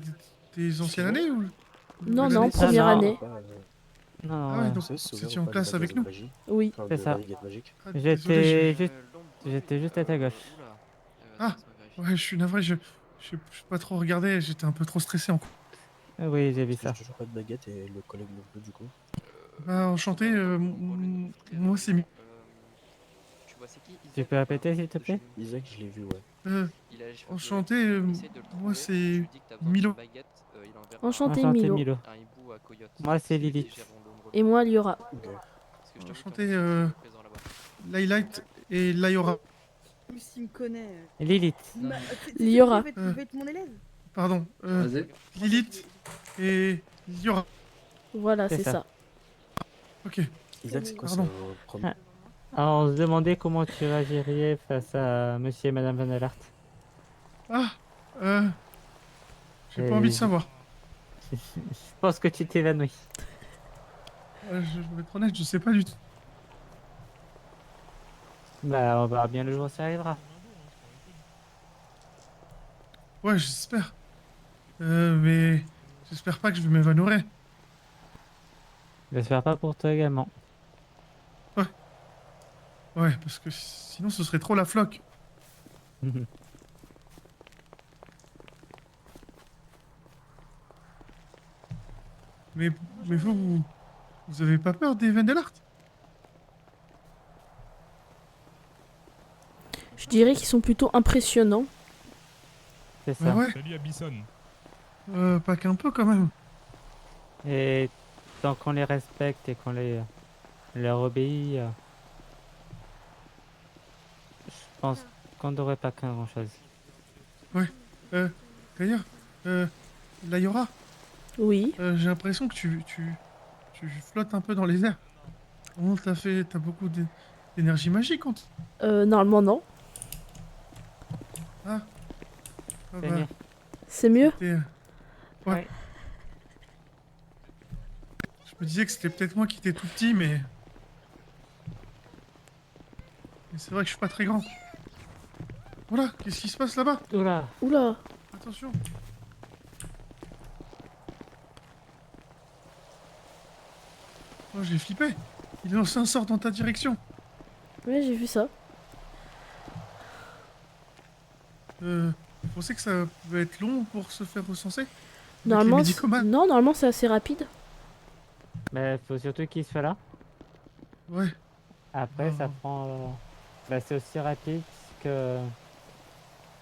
des anciennes années ou? Non, nouvelles non, années première non. année. Non, Ah ouais, ouais. donc vous étiez en classe avec nous? Oui. Ah, C'est ça. désolé, J'étais juste à ta gauche. Ah, ouais, je suis navré, je suis pas trop regardé, j'étais un peu trop stressé en cours. Oui, j'ai vu ça. J'ai toujours pas de baguette et le collègue non plus, du coup. Bah, enchanté, moi c'est Mi. Tu peux répéter s'il te plaît? Isaac, je l'ai vu, ouais. Enchanté, moi c'est Milo. Enchanté, Milo. Moi c'est Lilith. Et moi, Liora. Enchanté, Light et Layora. S'il me connaît. Lilith. Liora. Tu veux être mon élève? Pardon, Lilith et Liora. Voilà, C'est c'est ça. ça. Ok. Isaac, c'est quoi Pardon. Ah. Alors, on se demandait comment tu réagirais face à monsieur et madame Van der Lart. Ah, j'ai Et pas envie de savoir. Je pense que tu t'évanouis. Je vais être honnête, je sais pas du tout. Bah, on verra bien le jour où ça arrivera. Ouais, j'espère. Mais j'espère pas que je vais m'évanouir. J'espère pas pour toi également. Ouais, parce que sinon ce serait trop la floque. Mais vous avez pas peur des Van der Lart? Je dirais qu'ils sont plutôt impressionnants. C'est ça. Ouais. Salut Abysson. Pas qu'un peu quand même. Et tant qu'on les respecte et qu'on leur obéit, je pense qu'on devrait pas craindre grand chose. Ouais. D'ailleurs, Layora. Oui. J'ai l'impression que tu flottes un peu dans les airs. Comment t'as beaucoup d'énergie magique quand Normalement, non. Ah. C'est mieux. C'est mieux? Ouais. Je me disais que c'était peut-être moi qui étais tout petit, mais c'est vrai que je suis pas très grand. Voilà, qu'est-ce qui se passe là-bas? Oula. Oula. Attention. Oh, j'ai flippé. Il a lancé un sort dans ta direction. Oui, j'ai vu ça. Vous pensez que ça pouvait être long pour se faire recenser? Normalement, Avec les médicomanes? non, normalement c'est assez rapide. Mais faut surtout qu'il soit là. Ouais. Après, ça prend. Bah, c'est aussi rapide que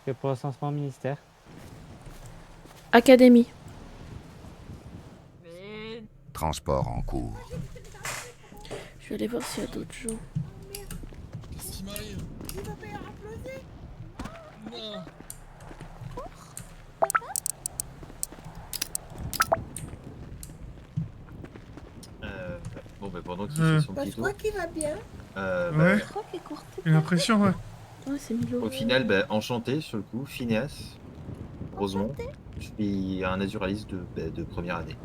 pour le recensement au ministère. Académie. Transport en cours. Je vais aller voir s'il y a d'autres gens. Qu'est-ce qui m'arrive? Non. Bon, bah pendant qu'il fait son petit Je tour. crois qu'il va bien. Ouais. Je crois qu'il court. J'ai l'impression, ouais. Ouais, c'est Milo. Au final, bah, enchanté sur le coup, Phineas, Rosemont. Je suis un naturaliste de première année.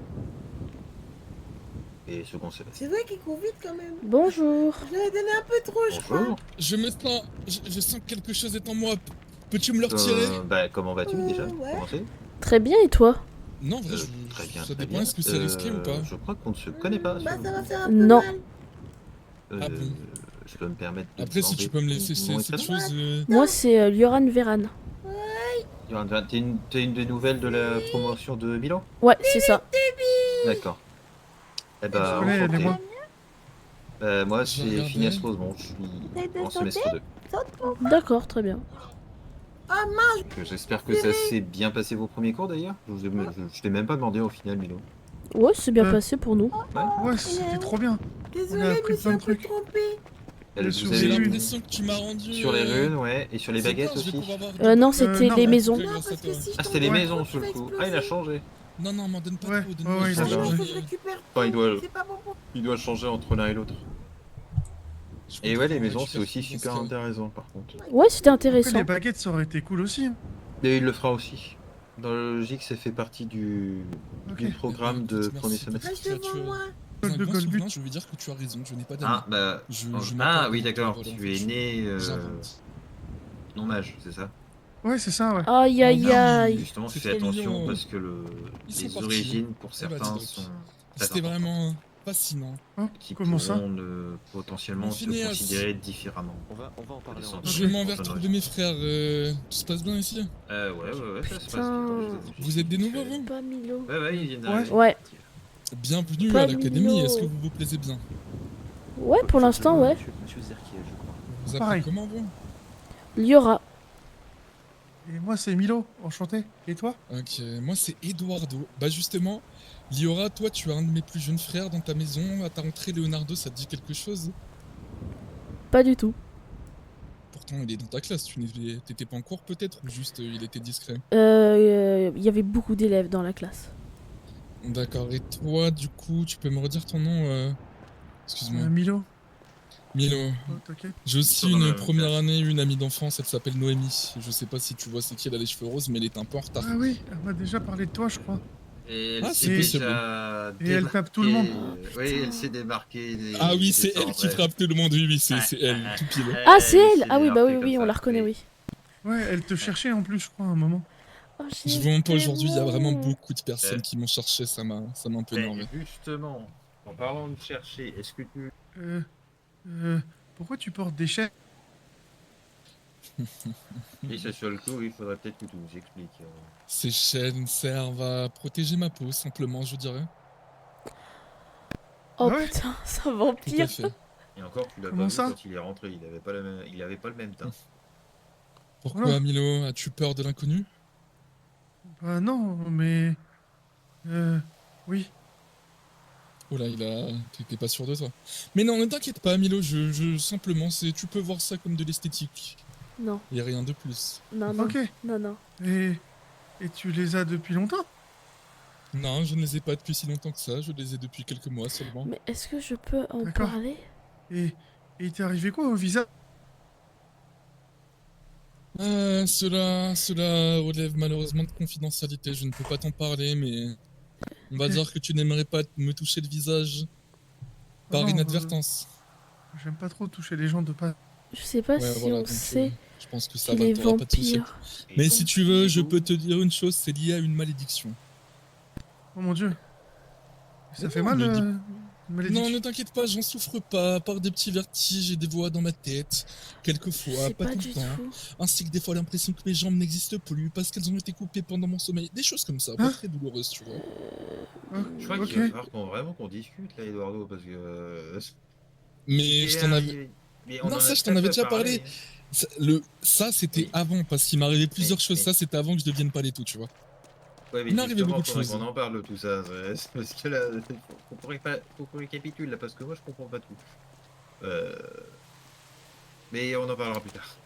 Et second semestre. C'est vrai qu'il court vite quand même. Bonjour. Je l'avais donné un peu trop, je crois. Bonjour. Je me sens. Je sens que quelque chose est en moi. Peux-tu me le retirer? Bah, comment vas-tu déjà? Comment c'est? Très bien, et toi? Non, en vrai, Très bien. ça très dépend, bien. est-ce que c'est risqué ou pas? Je crois qu'on ne se connaît pas. Bah, ça va faire un peu Non. mal. Ah bon. Je peux me permettre de Après, si tu peux me laisser cette chose. Moi, c'est Lioran Veran. T'as une des nouvelles de la promotion de Milan? Ouais, c'est ça. D'accord. Eh bah, Je connais, enchanté. aidez-moi. Moi, c'est Phineas Rosemont, je suis en semestre 2. D'accord, très bien. Ah mince. J'espère que ça s'est bien passé vos premiers cours d'ailleurs. Je t'ai même pas demandé au final, Milo. Ouais, c'est bien passé pour nous. Ouais, c'était trop bien. On a Désolé, je appris me suis plein un de peu trucs. trompée. Vous J'ai avez l'impression que tu m'as rendu. sur les runes, ouais, et sur les baguettes aussi. Non, c'était non, les mais- maisons. Non, parce que si je Ah, c'était les tombe maisons trop, sur le tu vas coup. exploser. Ah, il a changé. Non, non, m'en donne pas Ouais, trop. ouais, Donne-moi il a juste- changé. Faut que je récupère Enfin, tout. C'est pas bon pour... il doit changer entre l'un et l'autre. Je Et ouais, comprends, les maisons, je c'est fais- aussi parce super que- intéressant par contre. Ouais, c'était Après, intéressant. les baguettes, ça aurait été cool aussi. Hein. Et il le fera aussi. Dans la logique, ça fait partie du programme de Écoute, premier merci semestre. pour ta créature. Dans un Le grand Gold souverain, But. je veux dire que tu as raison, je n'ai pas d'amis. Ah, bah. Je ah m'accorde oui, à d'accord. toi, Tu es né. J'invente. Non mage, c'est ça? Ouais, c'est ça, ouais. Aïe, aïe, aïe. Justement, C'est fais trop attention mignon. parce que Ils sont les partis. origines pour Eh bah, dis certains donc. sont. C'était vraiment fascinant. Oh, Qui comment ça? pourront potentiellement se Phineas. considérer différemment. On va en parler en Je m'en vais retrouver mes frères. Tout se passe bien ici? Ouais, ça se passe Putain. bien. Vous êtes des nouveaux, vous? Pas Milo. Ouais, ils viennent d'arriver. Ouais. Bienvenue Pas à l'académie, mignon. est-ce que vous vous plaisez bien? Ouais, pour l'instant, ouais. Monsieur Zerkier, je crois. Vous Pareil. appelez comment vous? Liora. Et moi, c'est Milo, enchanté. Et toi? Ok, moi c'est Eduardo. Bah justement, Liora, toi tu as un de mes plus jeunes frères dans ta maison. À ta rentrée, Leonardo, ça te dit quelque chose? Pas du tout. Pourtant, il est dans ta classe. T'étais pas en cours peut-être ou juste il était discret? Il y avait beaucoup d'élèves dans la classe. D'accord. Et toi, du coup, tu peux me redire ton nom Excuse-moi. Milo. Milo. Oh, t'inquiète. J'ai aussi Toujours dans la une même première classe. année, une amie d'enfance, elle s'appelle Noémie. Je sais pas si tu vois c'est qui, elle a les cheveux roses, mais elle est un peu en retard. Ah oui, elle m'a déjà parlé de toi, je crois. Et elle Ah, s'est c'est possible. déjà Et elle tape tout le monde. démarquée- Oui, elle s'est démarquée. Ah oui, c'est elle qui frappe tout le monde, oui, c'est elle, tout pile. Ah, c'est elle. Ah oui, bah oui, oui, on la reconnaît, oui. Ouais, elle te cherchait en plus, je crois, à un moment. Oh, Je vois pas aujourd'hui, il y a vraiment beaucoup de personnes qui m'ont cherché, ça m'a un peu énervé. Justement, en parlant de chercher, est-ce que tu... Pourquoi tu portes des chaînes? Oui, c'est sur le coup, il faudrait peut-être que tu nous expliques. Ces chaînes servent à protéger ma peau, simplement, je dirais. Oh Ah ouais putain, c'est un Tout à vampire. fait. Et encore, tu l'as pas Comment vu ça quand il est rentré, il avait pas, il avait pas le même teint. Pourquoi, Milo? As-tu peur de l'inconnu? Bah non, mais... Oui. Oh là, t'es pas sûr de toi. Mais non, ne t'inquiète pas, Milo, simplement, tu peux voir ça comme de l'esthétique. Non. Et rien de plus. Non, non. Ok. Non, non. Et tu les as depuis longtemps? Non, je ne les ai pas depuis si longtemps que ça, je les ai depuis quelques mois seulement. Mais est-ce que je peux en D'accord. parler? Et il t'est arrivé quoi au visage? Cela relève malheureusement de confidentialité, je ne peux pas t'en parler, mais on va Ok. dire que tu n'aimerais pas me toucher le visage par Non, inadvertance. J'aime pas trop toucher les gens de pas... Je sais pas Ouais, si voilà, on donc, sait je pense que ça qu'il va, est t'auras pas de soucis. vampire. Mais si tu veux, je peux te dire une chose, c'est lié à une malédiction. Oh mon dieu. Ça Mais fait non, mal, ne dis- une malédiction? Non, ne t'inquiète pas, j'en souffre pas, à part des petits vertiges et des voix dans ma tête, quelquefois, sais pas pas tout du le temps, tout. ainsi que des fois l'impression que mes jambes n'existent plus parce qu'elles ont été coupées pendant mon sommeil, des choses comme ça, pas très douloureuses, tu vois. Je crois qu'il va falloir vraiment qu'on discute là, Eduardo, parce que... Mais je t'en avais... Mais on en Non, a ça, je très t'en avais peu déjà parlé. Ça, c'était avant, parce qu'il m'arrivait plusieurs choses, ça, c'était avant que je devienne paléto, tu vois. Ouais, mais Il m'arrivait justement, beaucoup de faudrait choses. qu'on en parle de tout ça. C'est parce que là, faut qu'on récapitule là, parce que moi je comprends pas tout. Mais on en parlera plus tard.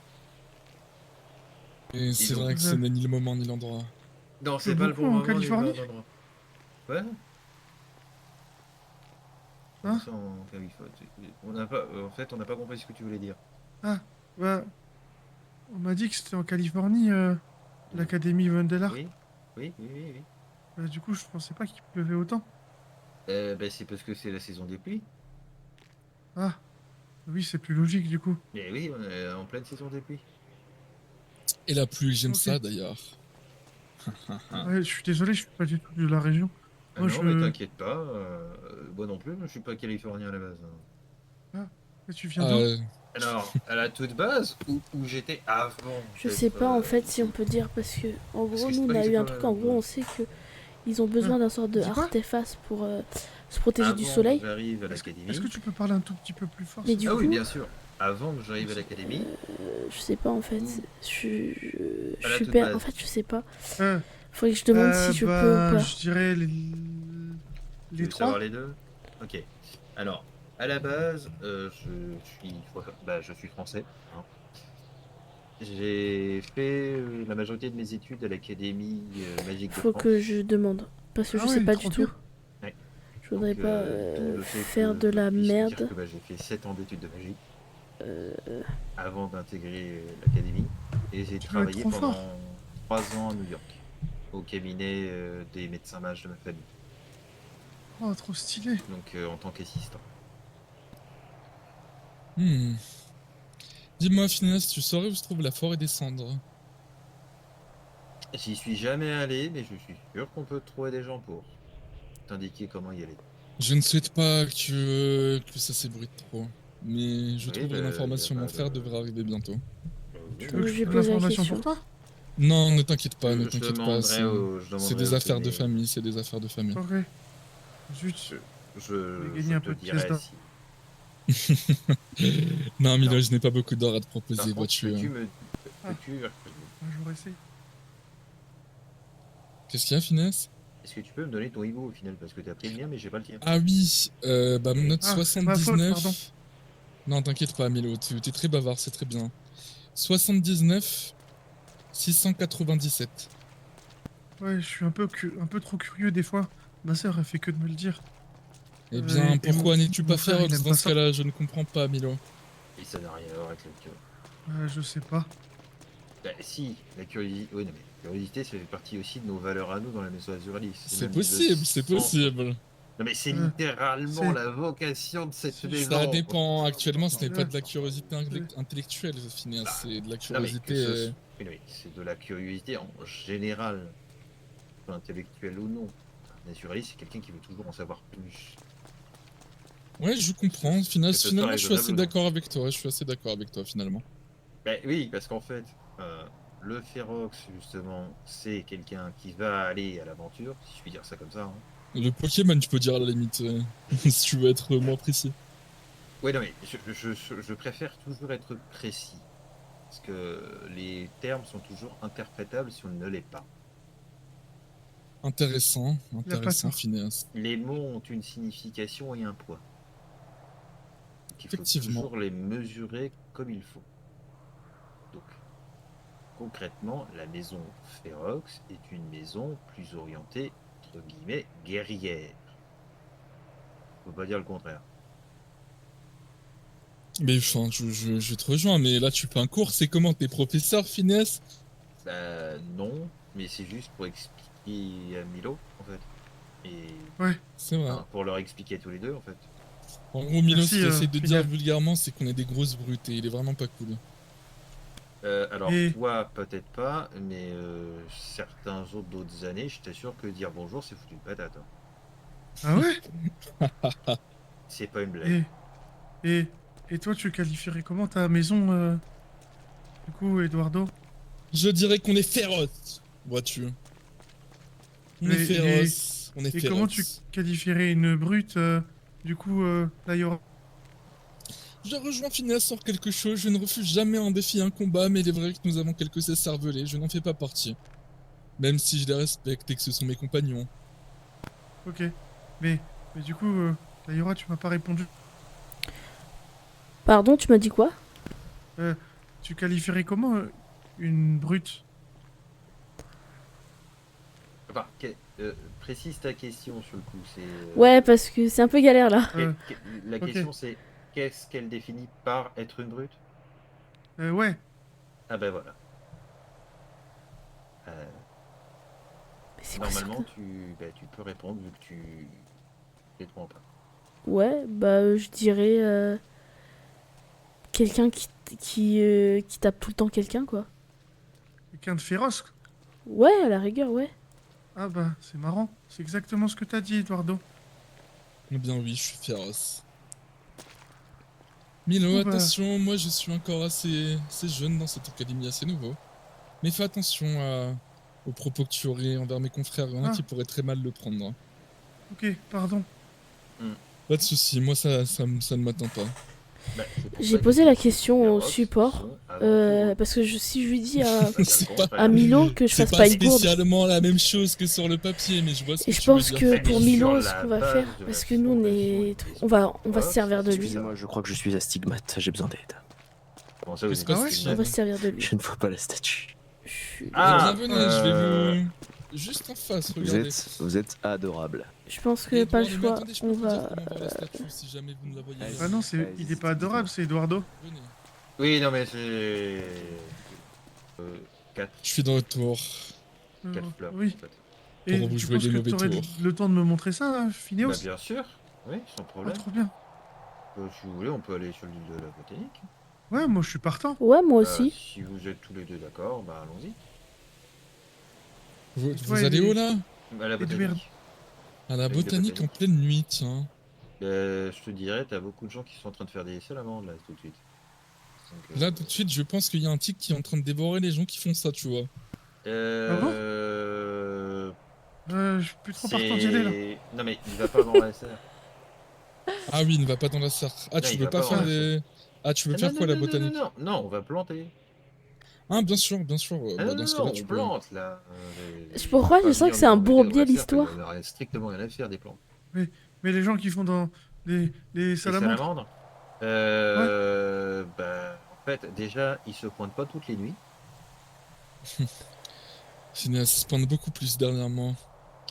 Et c'est donc- vrai que ce n'est ni le moment ni l'endroit. Non, c'est pas le bon moment. Californie ni le bon endroit. Ouais. Hein Ça, en Californie. On n'a pas, en fait, on n'a pas compris ce que tu voulais dire. Ah, bah... On m'a dit que c'était en Californie, l'Académie Vandelard. Oui, oui, oui, oui. oui. Bah, du coup, je pensais pas qu'il pleuvait autant. Bah, c'est parce que c'est la saison des pluies. Ah, oui, c'est plus logique, du coup. Mais oui, on est en pleine saison des pluies. Et la pluie, j'aime Ok. ça d'ailleurs. Ouais, je suis désolé, je suis pas du tout de la région. Ah Moi, non, mais t'inquiète pas. Moi non plus, je suis pas californien à la base. Et tu viens d'où? Alors, à la toute base, où j'étais avant. Je sais pas en fait si on peut dire parce que en gros nous on a eu un truc, en gros on sait que ils ont besoin d'un sort de Dis quoi arteface pour se protéger du soleil. J'arrive à l'académie. Est-ce que tu peux parler un tout petit peu plus fort? Mais s'il du te Ah plaît oui, coup, bien sûr. Avant que j'arrive à l'académie. je sais pas en fait, À la suis toute per... base. en fait je sais pas. Euh, Faudrait que je demande si je peux ou pas. Je dirais Tu les veux trois. savoir les deux? Ok. Alors, à la base, je suis français. Hein. J'ai fait la majorité de mes études à l'Académie Magique de Faut France. que je demande parce que Ah je sais ouais, pas trop du tout. bien. Ouais. Je voudrais Donc, pas d'où le fait faire que de la je puisse dire merde. que, j'ai fait 7 ans d'études de magie avant d'intégrer l'académie. Et j'ai Tu dois être travaillé trop pendant fort. 3 ans à New York, au cabinet des médecins mages de ma famille, Oh, trop stylé. donc en tant qu'assistant. Dis-moi, Phineas, tu saurais où se trouve la forêt des cendres? J'y suis jamais allé, mais je suis sûr qu'on peut trouver des gens pour t'indiquer comment y aller. Je ne souhaite pas que ça s'ébruite trop, mais je Oui, trouverai bah, l'information. y a Mon pas frère de- devrait arriver bientôt. Tu Donc, veux que je je vais fasse poser la l'information question. pour toi? Non, ne t'inquiète pas, ne Je t'inquiète pas. demanderai C'est je demanderai des au affaires de tenez- famille, c'est des affaires de famille. Ok. Zut. Je gagné un te peu de dirai pièces d'or. si. Non, Milo, je n'ai pas beaucoup d'or à te proposer, vois-tu. Peux-tu... J'aurais essayé. Qu'est-ce qu'il y a, Finesse? Est-ce que tu peux me donner ton hibou au final? Parce que t'as pris le mien, mais j'ai pas le tien. Ah oui, bah note Ah, c'est ma faute, 79. pardon. Non, t'inquiète pas, Milo, tu es très bavard, c'est très bien. 79 697. Ouais, je suis un peu trop curieux des fois. Ma sœur, elle fait que de me le dire. Eh bien, et pourquoi n'es-tu mon pas frère, il féroce aime dans pas ce ça. cas-là? Je ne comprends pas, Milo. Et ça n'a rien à voir avec la curiosité. Je sais pas. Bah si, la curiosité... Oui, non mais la curiosité, ça fait partie aussi de nos valeurs à nous dans la maison Azuralis. C'est possible, c'est possible. Non mais c'est littéralement la vocation de cette maison. Ça dépend, actuellement ce n'est pas de la curiosité intellectuelle, Phineas, c'est de la Non, mais que curiosité... ce- oui, non, mais c'est de la curiosité en général, soit intellectuelle ou non. Un naturaliste, c'est quelqu'un qui veut toujours en savoir plus. Ouais, je comprends, Phineas, que ce soit finalement je suis assez raisonnable ou non. d'accord avec toi, je suis assez d'accord avec toi finalement. Ben oui, parce qu'en fait, le Ferox, justement, c'est quelqu'un qui va aller à l'aventure, si je puis dire ça comme ça. Hein. Le Pokémon, tu peux dire à la limite, si tu veux être moins précis. Oui, non mais je préfère toujours être précis. Parce que les termes sont toujours interprétables si on ne l'est pas. Intéressant, Il a pas intéressant, tort. Phineas. Les mots ont une signification et un poids. Donc, il faut Effectivement. toujours les mesurer comme il faut. Donc, concrètement, la maison Ferox est une maison plus orientée, entre guillemets, guerrière. Faut pas dire le contraire. Mais enfin, je te rejoins, mais là tu fais un cours, c'est comment, t'es professeur, Phineas? Non, mais c'est juste pour expliquer à Milo, en fait. Et Ouais. C'est vrai. enfin, pour leur expliquer à tous les deux, en fait. En gros, Milo, Merci, ce qu'il essaie de dire Phineas. vulgairement, c'est qu'on est des grosses brutes et il est vraiment pas cool. Alors, Et- toi, peut-être pas, mais certains autres d'autres années, je t'assure que dire bonjour, c'est foutu de patate. Hein. Ah ouais? C'est pas une blague. Et toi, tu qualifierais comment ta maison, du coup, Eduardo? Je dirais qu'on est féroce, vois-tu. On est Et- féroce, on est Et féroce. comment tu qualifierais une brute, du coup, Layora? Je rejoins Phineas sur quelque chose, je ne refuse jamais un défi, un combat, mais il est vrai que nous avons quelques cervelés, je n'en fais pas partie. Même si je les respecte et que ce sont mes compagnons. Ok. Mais du coup, Layora, tu m'as pas répondu. Pardon, tu m'as dit quoi? Tu qualifierais comment une brute? Enfin, précise ta question sur le coup. C'est, Ouais, parce que c'est un peu galère là. La ok. question c'est qu'est-ce qu'elle définit par être une brute? Ouais. Ah ben voilà. c'est quoi ça Normalement, tu peux répondre vu que tu les comprends pas. Ouais, bah je dirais quelqu'un qui tape tout le temps quelqu'un quoi. Quelqu'un de féroce? Ouais, à la rigueur, ouais. Ah bah, c'est marrant. C'est exactement ce que t'as dit, Eduardo. Eh bien oui, je suis féroce. Milo, Oh bah. attention, moi je suis encore assez jeune dans cette académie, assez nouveau. Mais fais attention aux propos que tu aurais envers mes confrères, il y en a Ah. qui pourraient très mal le prendre. Ok, pardon. Pas de soucis, moi ça ne m'attend pas. J'ai posé la question au support parce que si je lui dis à Milo que je fasse pas une C'est pas gourde, spécialement la même chose que sur le papier, mais je vois ce que et tu je pense veux dire. que pour Milo, ce qu'on va faire, parce que nous on va se servir de lui. Excusez-moi, je crois que je suis astigmate, j'ai besoin d'aide. Comment ça, vous Qu'est-ce êtes que pas c'est stigmate? On va se servir de lui. Je ne vois pas la statue. Ah, Bien, venez, je vais vous... Juste en face, regardez. Vous êtes adorable. Je pense que Et pas le Edouard, mais choix. attendez, je On peux vous dire va. comment voir la statue si jamais vous ne la voyez. Ah non, il est pas adorable, c'est Eduardo. Venez. Oui, non mais c'est 4 Je suis de retour. fleurs. Oui. En fait. Et Pour vous tu jouer penses des que mauvais t'aurais tours. le temps de me montrer ça, Phineos? Bah bien sûr, oui, sans Ah, problème. trop bien. Si vous voulez, on peut aller sur l'île de la botanique. Ouais, moi je suis partant. Ouais, moi aussi. Si vous êtes tous les deux d'accord, bah allons-y. Vous toi, allez Edward- où là? À la Edward. botanique. À la Avec la botanique en botanique. pleine nuit, tiens. Je te dirais, t'as beaucoup de gens qui sont en train de faire des salamandres là tout de suite. Donc, Là tout de suite, je pense qu'il y a un tic qui est en train de dévorer les gens qui font ça, tu vois. Je suis plus trop partant d'y aller là. Non mais il va pas dans la SR. Ah oui, ne va pas dans la serre. Ah, Non, tu il veux va pas pas faire dans la des... Ah, tu veux Ah, faire quoi, la botanique? non, on va planter. Ah, bien sûr, bien sûr. Ah Bah, non, dans ce non, cas-là, on tu peux... plante là. Pourquoi Pas je sens venir que c'est nous un embêter dans bourbier la serre, il l'histoire? en a strictement rien à faire des plantes. Mais les gens qui font dans les Les salamandres. salamandres bah, en fait, déjà, ils se pointent pas toutes les nuits. Phineas se spawn beaucoup plus dernièrement.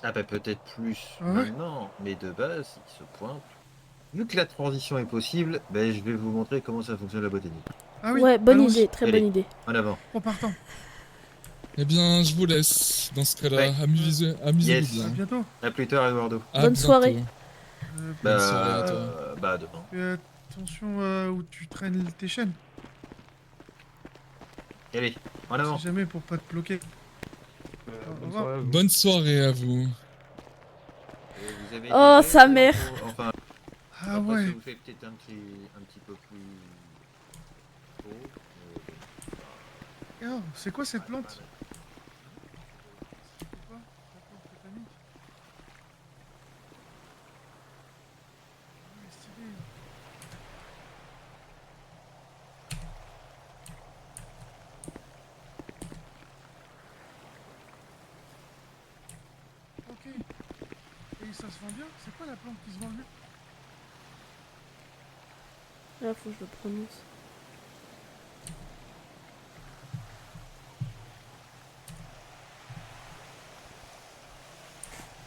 Ah bah peut-être plus Ah ouais maintenant, mais de base, ils se pointent. Vu que la transition est possible, ben, je vais vous montrer comment ça fonctionne la botanique. Ah oui, Ouais, bonne allons-y. idée, très bonne Allez, idée. en avant. En partant. Eh bien, je vous laisse. Dans ce cas-là, Ouais. amusez-vous Yes. bien. À bientôt. À plus tard, Eduardo. À Bonne bientôt. soirée. Bonne soirée à toi. Bah, à demain. Fais attention où tu traînes tes chaînes. Allez, en avant. Si jamais pour pas te bloquer. Au revoir. Bonne soirée à vous. Vous avez Oh, été sa fait, mère. Enfin, Ah après, ouais. ça vous fait peut-être un petit peu plus chaud. Oh, c'est quoi cette plante? C'est quoi la plante botanique? Ah, stylé. Ok. Et ça se vend bien? C'est quoi la plante qui se vend le mieux? Là, faut que je le prononce.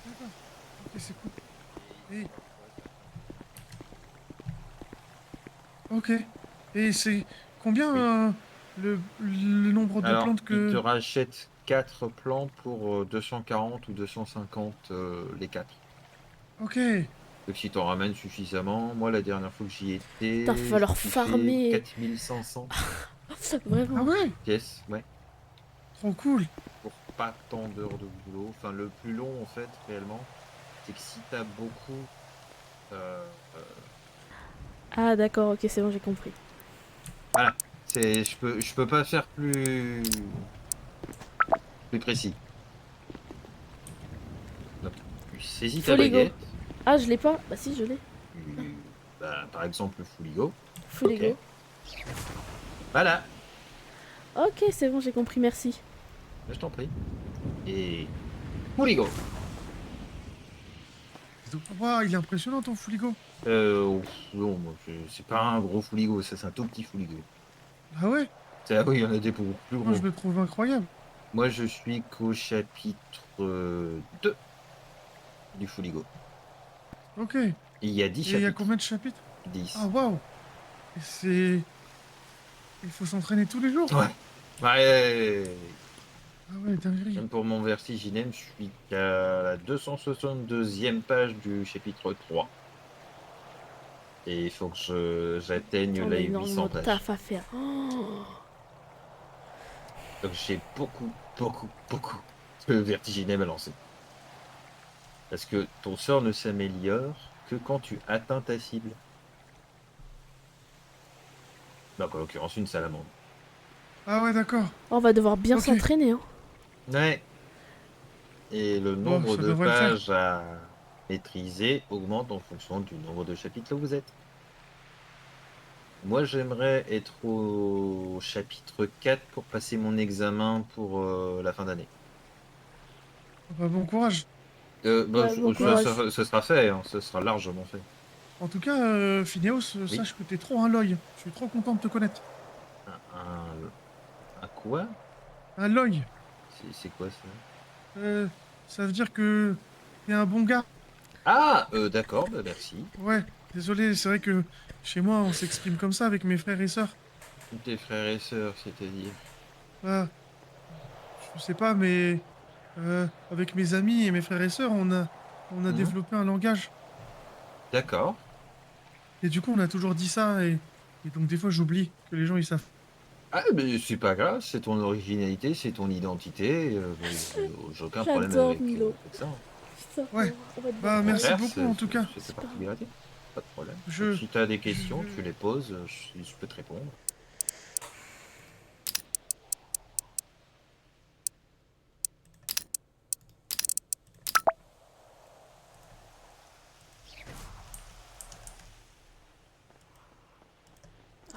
D'accord. Ok, c'est cool. Et... Ok. Et c'est combien le nombre de Alors, plantes il que... te rachète 4 plantes pour 240 ou 250 les 4. Ok. Donc si t'en ramènes suffisamment, moi la dernière fois que j'y étais, Putain, va falloir j'ai fait farmer. 4500 Vraiment. Ah ouais? pièces, ouais, Trop cool. pour pas tant d'heures de boulot. Enfin, le plus long en fait, réellement, c'est que si t'as beaucoup... Ah, d'accord, ok, c'est bon, j'ai compris. voilà, je peux pas faire plus précis. Donc, tu saisis ta Foligo. baguette, Ah, je l'ai pas? Bah si, je l'ai. bah, par exemple le Fuligo. Foligo. Ok. Voilà, Ok, c'est bon, j'ai compris, merci. je t'en prie. Et Fuligo. Waouh, il est impressionnant ton Fuligo. Non, moi, c'est pas un gros Fuligo, ça c'est un tout petit Fuligo. Ah ouais? Oui, il y en a des beaucoup plus Moi, gros. je le trouve incroyable. Moi, je suis qu'au chapitre 2 du Fuligo. Ok. Et il y a 10 Et il y a chapitres. combien de chapitres? 10. Ah waouh. Et c'est... Il faut s'entraîner tous les jours. Ouais. Ouais. Ah ouais, dinguerie. Même pour mon Vertiginem, je suis qu'à la 262e page du chapitre 3. Et il faut que j'atteigne On la a énormément 800 de pages. taf à faire. Oh. Donc j'ai beaucoup de Vertiginem à lancer. Parce que ton sort ne s'améliore que quand tu atteins ta cible. Donc en l'occurrence une salamandre. Ah ouais, d'accord. On va devoir bien Ok. s'entraîner, hein. Ouais. Et le nombre ça de devrait le faire. pages à maîtriser augmente en fonction du nombre de chapitres que vous êtes. Moi, j'aimerais être au chapitre 4 pour passer mon examen pour la fin d'année. Bah, bon courage. bon courage. Ce sera fait, hein, ce sera largement fait. En tout cas, Phineos, sache que t'es trop un loy. Je suis trop content de te connaître. Un quoi? Un loy. C'est quoi ça? Ça veut dire que t'es un bon gars. Ah, d'accord, bah merci. Ouais, désolé, c'est vrai que chez moi, on s'exprime comme ça avec mes frères et sœurs. Tes frères et sœurs, c'est-à-dire? Bah, je sais pas, mais avec mes amis et mes frères et sœurs, on a développé un langage. D'accord. Et du coup, on a toujours dit ça, et donc des fois, j'oublie que les gens, ils savent. Ah, mais c'est pas grave, c'est ton originalité, c'est ton identité. J'ai aucun problème J'adore avec Milo. ça. Putain, Ouais. on va devoir- Bah, merci Frère, beaucoup, en tout cas. C'est ta particularité. Pas de problème. Je- Si tu as des questions, tu les poses, je peux te répondre.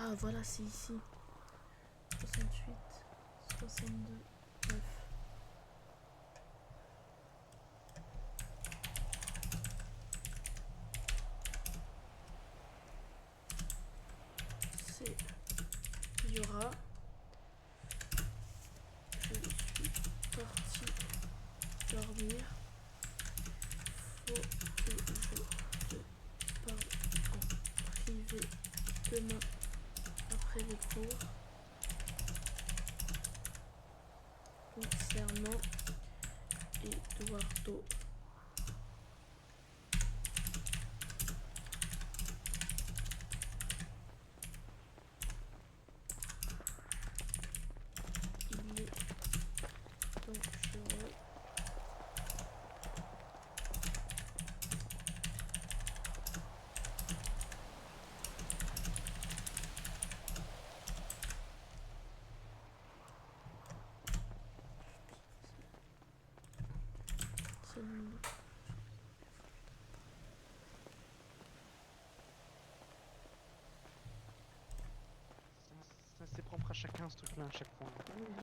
Ah, voilà, c'est ici. 68, 62, 9. C'est Yura. Je suis parti dormir. Faut que je te parle en privé demain après les cours. Concernant Eduardo. Il est dangereux. C'est nul. C'est propre à chacun ce truc-là à chaque fois.